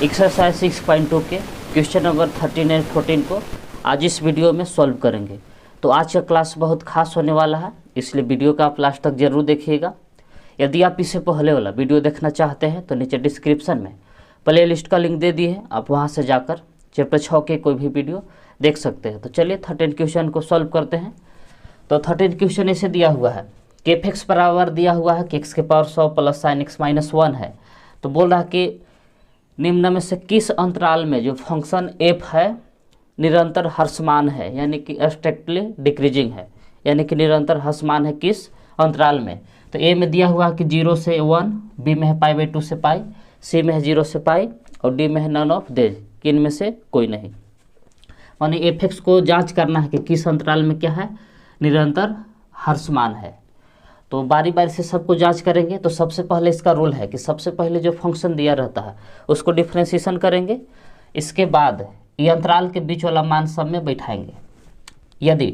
Exercise 6.2 के question number 13 और 14 को आज इस वीडियो में सॉल्व करेंगे। तो आज का क्लास बहुत खास होने वाला है, इसलिए वीडियो का आप लास्ट तक जरूर देखिएगा। यदि आप इससे पहले वाला वीडियो देखना चाहते हैं तो नीचे डिस्क्रिप्शन में प्ले लिस्ट का लिंक दे दिए है, आप वहां से जाकर चैप्टर 6 के कोई भी वीडियो देख सकते हैं। तो चलिए 13 क्वेश्चन को सॉल्व करते हैं। तो 13 क्वेश्चन ऐसे दिया हुआ है कि एफ एक्स बराबर दिया हुआ है कि एक्स के power 100 plus sine x minus 1 है। तो बोल रहा है कि निम्न में से किस अंतराल में जो फंक्शन एफ है निरंतर ह्रासमान है, यानी कि स्ट्रिक्टली डिक्रीजिंग है, यानी कि निरंतर ह्रासमान है किस अंतराल में। तो ए में दिया हुआ है कि 0 से 1, बी में है π/2 से पाई, सी में है 0 से पाई और डी में है नन ऑफ देज, कि इनमें से कोई नहीं। माने एफ एक्स को जांच करना है कि किस अंतराल में क्या है, निरंतर ह्रासमान है। तो बारी बारी से सबको जांच करेंगे। तो सबसे पहले इसका रूल है कि सबसे पहले जो फंक्शन दिया रहता है उसको डिफ्रेंशिएशन करेंगे, इसके बाद ये अंतराल के बीच वाला मान सब में बैठाएंगे। यदि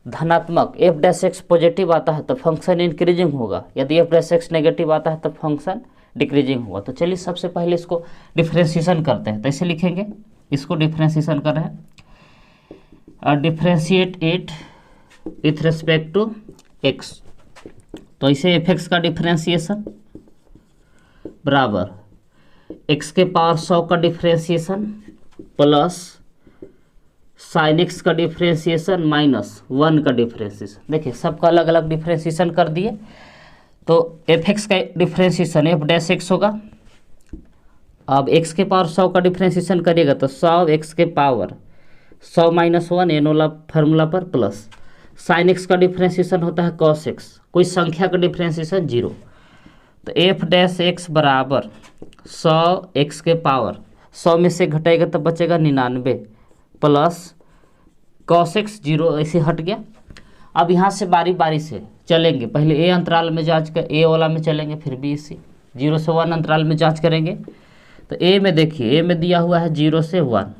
धनात्मक एफ डैश एक्स पॉजिटिव आता है तो फंक्शन इंक्रीजिंग होगा, यदि एफ डैश एक्स नेगेटिव आता है तो फंक्शन डिक्रीजिंग होगा। तो चलिए सबसे पहले इसको डिफ्रेंशिएशन करते हैं। तो ऐसे लिखेंगे, इसको डिफ्रेंशिएशन कर रहे हैं, differentiate it with respect to x. तो इसे एफ एक्स का डिफ्रेंशिएशन बराबर एक्स के पावर 100 का डिफ्रेंशिएशन प्लस साइन एक्स का डिफ्रेंशिएशन माइनस 1 का डिफ्रेंशिएशन। देखिए सबका अलग अलग डिफ्रेंशिएशन कर दिए। तो एफ एक्स का डिफ्रेंशिएशन एफ डैश एक्स होगा। अब एक्स के पावर 100 का डिफ्रेंशिएशन करिएगा तो 100 एक्स के पावर 100 माइनस 1 एन वाला फार्मूला पर प्लस साइन एक्स का डिफ्रेंशिएशन होता है कॉस एक्स, कोई संख्या का डिफ्रेंशिएशन 0। तो एफ डैश एक्स बराबर 100 एक्स के पावर 100 में से घटाएगा तो बचेगा 99 प्लस कॉस एक्स 0, ऐसे हट गया। अब यहाँ से बारी बारी से चलेंगे, पहले ए अंतराल में जांच कर, ए वाला में चलेंगे, फिर बी सी 0 से 1 अंतराल में जांच करेंगे। तो ए में देखिए, ए में दिया हुआ है 0 से 1।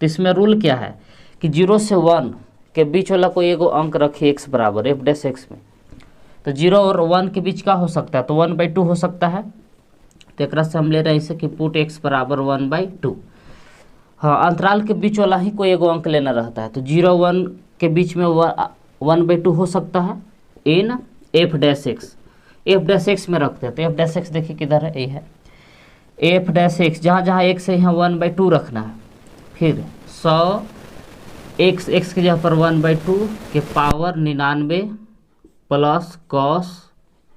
तो इसमें रूल क्या है कि 0 से 1 के बीच वाला कोई एगो अंक रखिए एक्स बराबर एफ डैश एक्स में। तो 0 और 1 के बीच का हो सकता है, तो 1/2 हो सकता है। तो एक से हम ले रहे हैं इसे कि पुट एक्स बराबर 1/2। हाँ, अंतराल के बीच वाला ही कोई एगो अंक लेना रहता है। तो 0-1 के बीच में 1/2 हो सकता है in F dash x. F dash x में रखते हैं। तो एफ डैश एक्स देखिए किधर है, ए है एफ डैश एक्स, जहाँ जहाँ एक्स है यहाँ 1/2 रखना है। फिर 100 एक्स, एक्स की जगह पर 1/2 के पावर 99 प्लस कॉस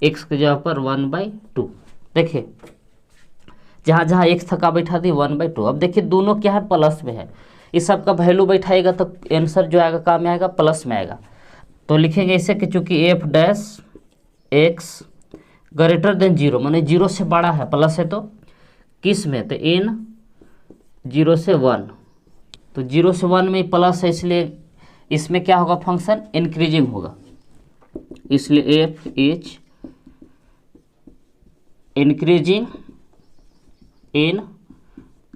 एक्स की जगह पर 1/2। देखिए जहाँ जहाँ एक्स थका बैठा दी 1/2। अब देखिए दोनों क्या है, प्लस में है। इस सब का वैल्यू बैठाएगा तो आंसर जो आएगा काम में आएगा, प्लस में आएगा। तो लिखेंगे इसे कि चूंकि F dash x greater than 0, माने 0 से बड़ा है, प्लस है तो किस में, तो इन 0 से 1। तो 0 से 1 में प्लस है, इसलिए इसमें क्या होगा, फंक्शन इंक्रीजिंग होगा, इसलिए एफ इज इंक्रीजिंग इन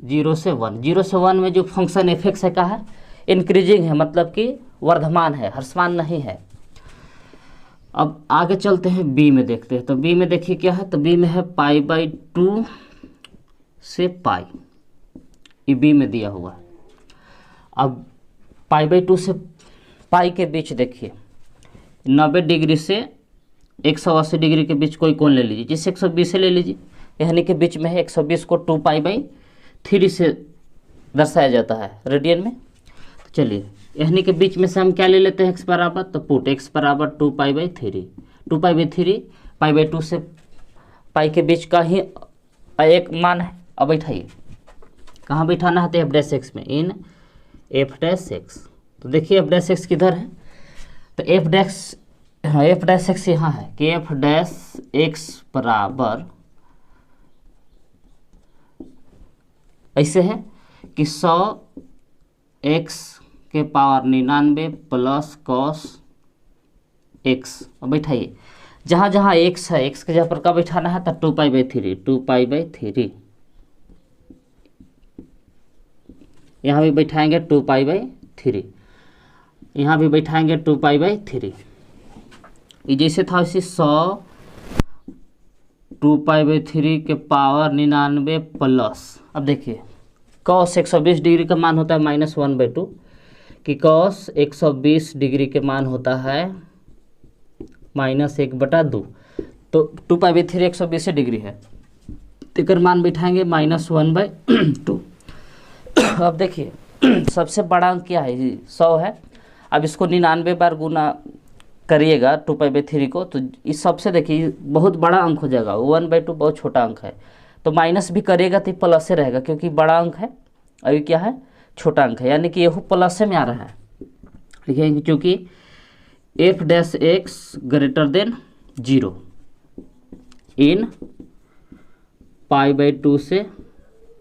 0 से 1। 0 से 1 में जो फंक्शन एफ एक्स है का है, इंक्रीजिंग है, मतलब कि वर्धमान है, ह्रासमान नहीं है। अब आगे चलते हैं बी में देखते हैं। तो बी में देखिए क्या है, तो बी में है π/2 से पाई, ये बी में दिया हुआ है। अब π/2 से पाई के बीच देखिए 90 डिग्री से 180 डिग्री के बीच कोई कोण ले लीजिए, जिससे 120 से ले लीजिए, यानी कि बीच में है 120 को 2π/3 से दर्शाया जाता है रेडियन में। तो चलिए यानी कि बीच में से हम क्या ले लेते हैं, एक्स बराबर, तो पुट एक्स बराबर 2π/3। 2π/3 π/2 से पाई के बीच का ही एक मान है। अब बैठाइए, कहाँ बैठाना है, तो एफ डैश एक्स में, इन एफ डैश एक्स। तो देखिए एफ डैश एक्स किधर है, तो एफ डैश एक्स यहाँ है कि एफ डैश एक्स बराबर ऐसे है कि 100 एक्स के पावर 99 प्लस कॉस एक्स। अब बैठाइए, जहाँ जहाँ एक्स है, एक्स के जगह पर का बैठाना है, तो 2π/3, 2π/3 यहाँ भी बैठाएंगे 2π/3, यहाँ भी बैठाएंगे 2π/3। ये जैसे था वैसे 100 2π/3 के पावर 99 प्लस अब देखिए कॉस 120 डिग्री का मान होता है -1/2, कि कॉस 120 डिग्री के मान होता है -1/2, तो 2π/3 120 डिग्री है, तो मान बिठाएंगे -1/2। अब देखिए सबसे बड़ा अंक क्या है, 100 है। अब इसको 99 बार गुना करिएगा 2π/3 को, तो इस सबसे देखिए बहुत बड़ा अंक हो जाएगा, 1/2 बहुत छोटा अंक है, तो माइनस भी करिएगा तो प्लस से रहेगा, क्योंकि बड़ा अंक है अभी क्या है छोटा अंक है, यानी कि यह प्लस में आ रहा है। लिखेंगे क्योंकि f' ग्रेटर देन 0 इन π/2 से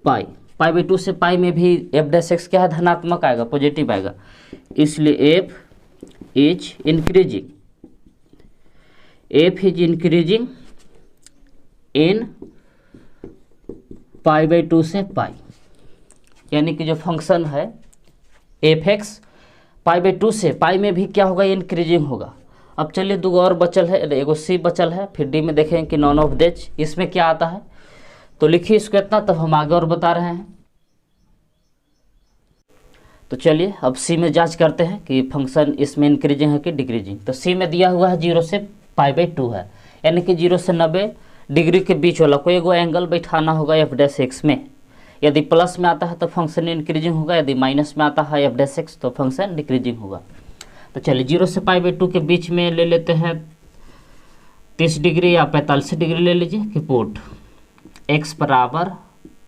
π/2 से पाई में भी f' क्या है धनात्मक आएगा, पॉजिटिव आएगा, इसलिए f इज इंक्रीजिंग इन π/2 से पाई, यानी कि जो फंक्शन है f(x) π/2 से पाई में भी क्या होगा, इंक्रीजिंग होगा। अब चलिए दो और बचल है, एगो सी बचल है, फिर डी में देखेंगे कि नॉन ऑफ दिस इसमें क्या आता है, तो लिखिए इसको इतना, तब हम आगे और बता रहे हैं। तो चलिए अब सी में जांच करते हैं कि फंक्शन इसमें इंक्रीजिंग है कि डिक्रीजिंग। तो सी में दिया हुआ है 0 से π/2 है, यानी कि 0 से 90 डिग्री के बीच वाला कोई एगो एंगल बैठाना होगा f' में। यदि प्लस में आता है तो फंक्शन इंक्रीजिंग होगा, यदि माइनस में आता है f' तो फंक्शन डिक्रीजिंग होगा। तो चलिए 0 से π/2 के बीच में ले लेते हैं 30 डिग्री या 45 डिग्री ले लीजिए, कि पुट x बराबर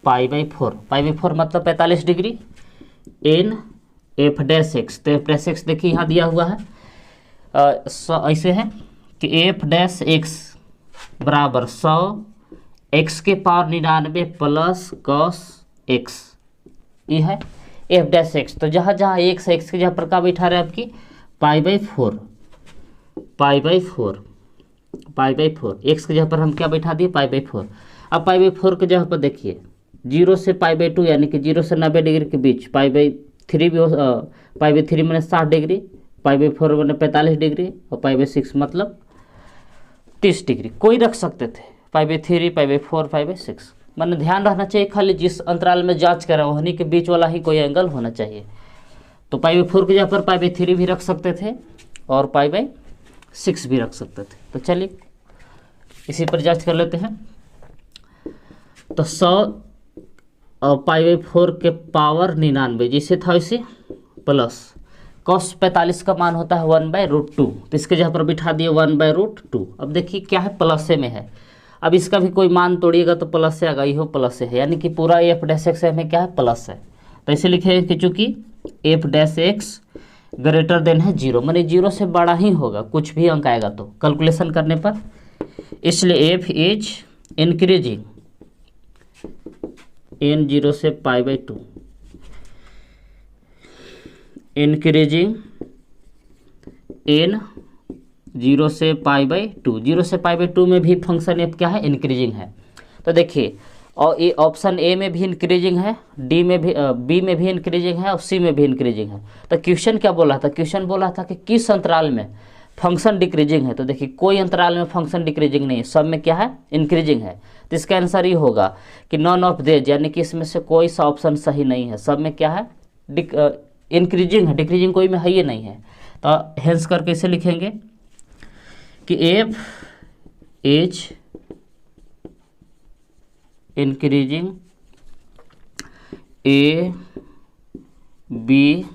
π/4, π/4 मतलब 45 डिग्री, इन f'(x), तो f'(x) देखिए यहाँ दिया हुआ है, ऐसे है कि f'(x) बराबर 100 x के पावर 99 प्लस cos x, ये है f'(x). तो जहाँ जहाँ x है, x के जहाँ पर का बैठा रहे आपकी π/4, x के जहाँ पर हम क्या बैठा दिए π/4। अब π/4 के जहाँ पर देखिए 0 से π/2 यानी कि 0 से 90 डिग्री के बीच, π/3 भी π/3 मैंने 60 डिग्री, π/4 मैंने 45 डिग्री, और π/6 मतलब 30 डिग्री कोई रख सकते थे, π/3 π/4 π/6। मैंने ध्यान रखना चाहिए खाली जिस अंतराल में जांच करा वहीं के बीच वाला ही कोई एंगल होना चाहिए। तो π/4 की जगह पर π/3 भी रख सकते थे और π/6 भी रख सकते थे। तो चलिए इसी पर जांच कर लेते हैं। तो 100 और π/4 के पावर 99 जैसे था वैसे प्लस cos 45 का मान होता है 1/√2, तो इसके जगह पर बिठा दिए 1/√2। अब देखिए क्या है प्लस में है, अब इसका भी कोई मान तोड़िएगा तो प्लस से आएगा, यही प्लस से है, यानी कि पूरा f'(x) में क्या है प्लस है। तो इसे लिखेंगे कि चूंकि f'(x) ग्रेटर देन है 0, माने 0 से बड़ा ही होगा, कुछ भी अंक आएगा तो कैलकुलेशन करने पर, इसलिए f इज इंक्रीजिंग इन 0 से π/2, इंक्रीजिंग इन 0 से π/2, 0 से π/2 में भी फंक्शन f क्या है इंक्रीजिंग है। तो देखिए और ये ऑप्शन ए में भी इंक्रीजिंग है, डी में भी, बी में भी इंक्रीजिंग है और सी में भी इंक्रीजिंग है। तो क्वेश्चन क्या बोला था, क्वेश्चन बोला था कि किस अंतराल में फंक्शन डिक्रीजिंग है। तो देखिए कोई अंतराल में फंक्शन डिक्रीजिंग नहीं है, सब में क्या है इंक्रीजिंग है। तो इसका आंसर ये होगा कि नॉन ऑफ दिस, यानी कि इसमें से कोई सा ऑप्शन सही नहीं है, सब में क्या है इंक्रीजिंग है, डिक्रीजिंग कोई में है ये नहीं है। तो हेंस करके इसे लिखेंगे कि F is increasing A B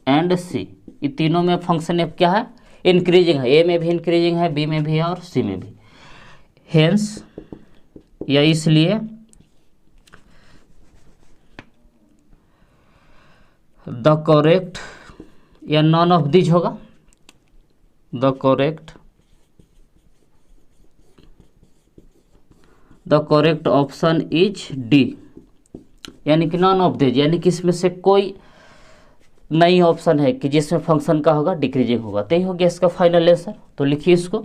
and C, ये तीनों में फंक्शन एफ क्या है इंक्रीजिंग है, ए में भी इंक्रीजिंग है, बी में भी है और सी में भी। हेंस या इसलिए द करेक्ट या नॉन ऑफ दिस होगा, the correct option is D, यानी कि नॉन ऑफ दिस, यानी कि इसमें से कोई नई ऑप्शन है कि जिसमें फंक्शन का होगा डिक्रीजिंग होगा। तो यही हो गया इसका फाइनल आंसर। तो लिखिए इसको।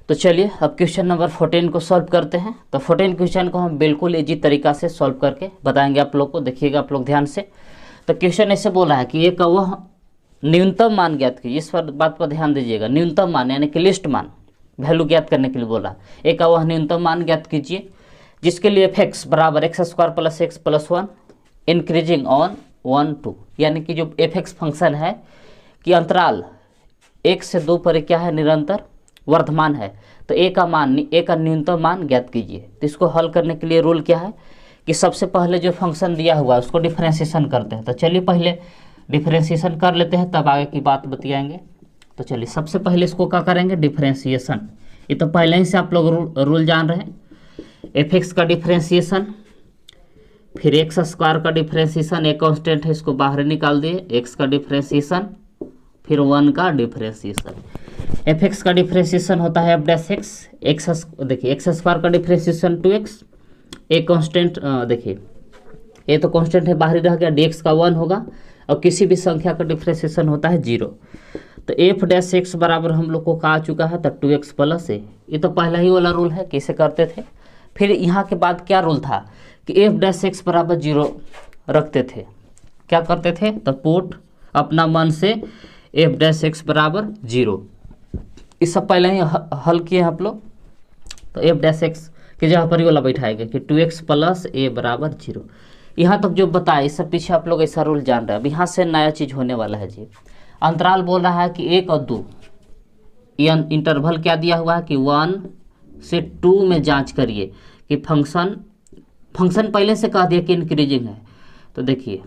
तो चलिए अब क्वेश्चन नंबर 14 को सॉल्व करते हैं। तो 14 क्वेश्चन को हम बिल्कुल इजी तरीका से सॉल्व करके बताएंगे आप लोग को, देखिएगा आप लोग ध्यान से। तो क्वेश्चन ऐसे बोला है कि एक वह न्यूनतम मान ज्ञात कीजिए, इस पर बात पर ध्यान दीजिएगा। न्यूनतम मान यानी कि लिस्ट मान, वैल्यू ज्ञात करने के लिए बोला। एक वह न्यूनतम मान ज्ञात कीजिए जिसके लिए एफ एक्स बराबर x square plus x plus 1 increasing on 1 2, यानी कि जो एफ एक्स फंक्शन है कि अंतराल 1 से 2 पर क्या है, निरंतर वर्धमान है। तो ए का न्यूनतम मान ज्ञात कीजिए। तो इसको हल करने के लिए रूल क्या है कि सबसे पहले जो फंक्शन दिया हुआ है उसको डिफरेंशिएशन करते हैं। तो चलिए पहले डिफरेंशिएशन कर लेते हैं, तब आगे की बात बतियाएंगे। तो चलिए सबसे पहले इसको क्या करेंगे, डिफरेंशिएशन। ये तो पहले ही से आप लोग रूल जान रहे हैं। एफ एक्स का डिफरेंशिएशन, फिर एक्स स्क्वायर का डिफरेंशिएशन, एक कांस्टेंट है इसको बाहर निकाल दिए, एक्स का डिफरेंशिएशन, फिर 1 का डिफरेंशिएशन। एफ एक्स का डिफरेंशिएशन होता है एफ डैश एक्स, देखिए एक्स स्क्वायर का डिफरेंशिएशन 2x, एक कांस्टेंट देखिए ये तो कांस्टेंट है बाहरी रह गया, dx का 1 होगा, और किसी भी संख्या का डिफरेंशिएशन होता है 0। तो एफ डैश एक्स बराबर हम लोग को कहा चुका है तो 2x प्लस ए, ये तो पहला ही वाला रूल है, कैसे करते थे। फिर यहाँ के बाद क्या रूल था कि एफ डैश एक्स बराबर 0 रखते थे। क्या करते थे, तो पुट अपना मन से एफ डैश एक्स बराबर 0, इस सब पहले ही हल किए आप लोग। तो एफ डैश एक्स की जगह पर ये वाला बैठाएगा कि 2x प्लस ए बराबर 0। यहाँ तक जो बताया इस सब पीछे आप लोग ऐसा रूल जान रहे हैं। अब यहाँ से नया चीज़ होने वाला है जी। अंतराल बोल रहा है कि 1 और 2, ये इंटरवल क्या दिया हुआ है कि 1 से 2 में जांच करिए कि फंक्शन पहले से कह दिया कि इंक्रीजिंग है। तो देखिए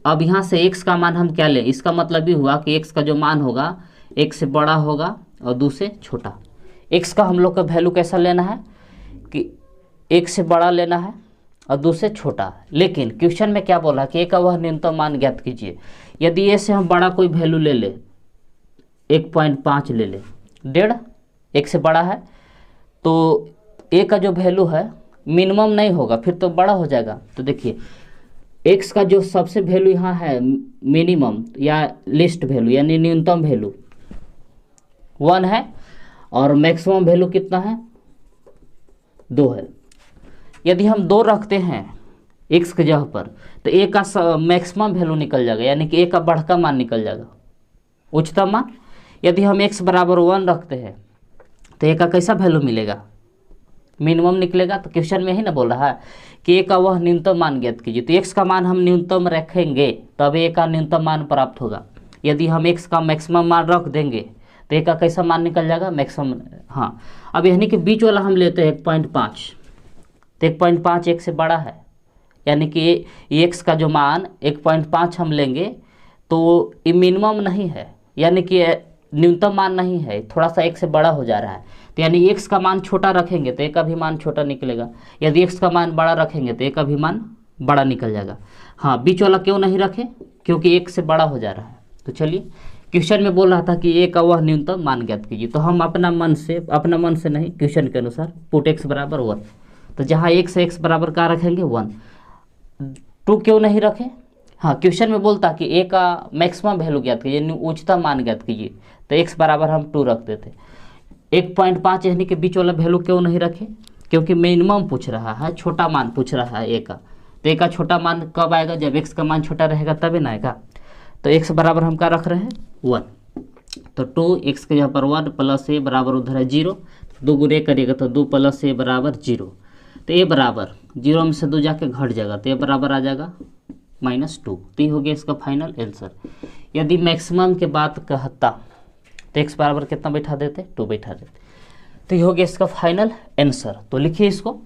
अब यहाँ से x का मान हम क्या लें, इसका मतलब भी हुआ कि x का जो मान होगा 1 से बड़ा होगा और 2 से छोटा। x का हम लोग का वैल्यू कैसा लेना है कि 1 से बड़ा लेना है और 2 से छोटा। लेकिन क्वेश्चन में क्या बोला कि a का वह न्यूनतम मान ज्ञात कीजिए। यदि a से हम बड़ा कोई वैल्यू ले ले, 1.5 ले ले, 1.5 1 से बड़ा है, तो a का जो वैल्यू है मिनिमम नहीं होगा, फिर तो बड़ा हो जाएगा। तो देखिए x का जो सबसे वैल्यू यहाँ है मिनिमम या लिस्ट वैल्यू यानी न्यूनतम वैल्यू 1 है, और मैक्सिमम वैल्यू कितना है, 2 है। यदि हम 2 रखते हैं x के जगह पर तो a का मैक्सिमम वैल्यू निकल जाएगा, यानी कि a का बढ़का मान निकल जाएगा, उच्चतम मान। यदि हम x बराबर 1 रखते हैं तो a का कैसा वैल्यू मिलेगा, मिनिमम निकलेगा। तो क्वेश्चन में ही ना बोल रहा है कि a का वह न्यूनतम मान ज्ञात कीजिए। तो x का मान हम न्यूनतम रखेंगे तब a का न्यूनतम मान प्राप्त होगा। यदि हम x का मैक्सिमम मान रख देंगे तो a का कैसा मान निकल जाएगा, मैक्सिमम। हाँ, अब यानी कि बीच वाला हम लेते हैं 1.5, तो 1.5 1 से बड़ा है, यानी कि x का जो मान 1.5 हम लेंगे तो ये मिनिमम नहीं है, यानी कि न्यूनतम मान नहीं है, थोड़ा सा 1 से बड़ा हो जा रहा है। तो यानी x का मान छोटा रखेंगे तो a का भी मान छोटा निकलेगा, यदि x का मान बड़ा रखेंगे तो a का भी मान बड़ा निकल जाएगा। हाँ, बीच वाला क्यों नहीं रखे, क्योंकि 1 से बड़ा हो जा रहा है। तो चलिए क्वेश्चन में बोल रहा था कि a का वह न्यूनतम मान ज्ञात कीजिए, तो हम अपना मन से नहीं, क्वेश्चन के अनुसार पुट x बराबर 1। तो जहाँ x बराबर क्या रखेंगे 1, 2 क्यों नहीं रखे। हाँ, क्वेश्चन में बोलता कि a का मैक्सिमम वैल्यू ज्ञात कीजिए, यानी उच्चतम मान ज्ञात कीजिए, तो x बराबर हम 2 रख देते। 1.5 यानी कि बीच वाला वैल्यू क्यों नहीं रखे, क्योंकि मिनिमम पूछ रहा है, छोटा मान पूछ रहा है a का। तो a का छोटा मान कब आएगा, जब x का मान छोटा रहेगा तभी ना आएगा। तो x बराबर हम क्या रख रहे हैं 1, तो 2x के यहाँ पर 1 प्लस a बराबर उधर है 0, 2 गुणे करिएगा तो 2 प्लस a बराबर 0। तो a बराबर 0 में से 2 जाके घट जाएगा, तो a बराबर आ जाएगा -2। तो ये हो गया इसका फाइनल आंसर। यदि मैक्सिमम के बात कहता तो x बराबर कितना बैठा देते, 2 बैठा देते। तो ये हो गया इसका फाइनल आंसर। तो लिखिए इसको।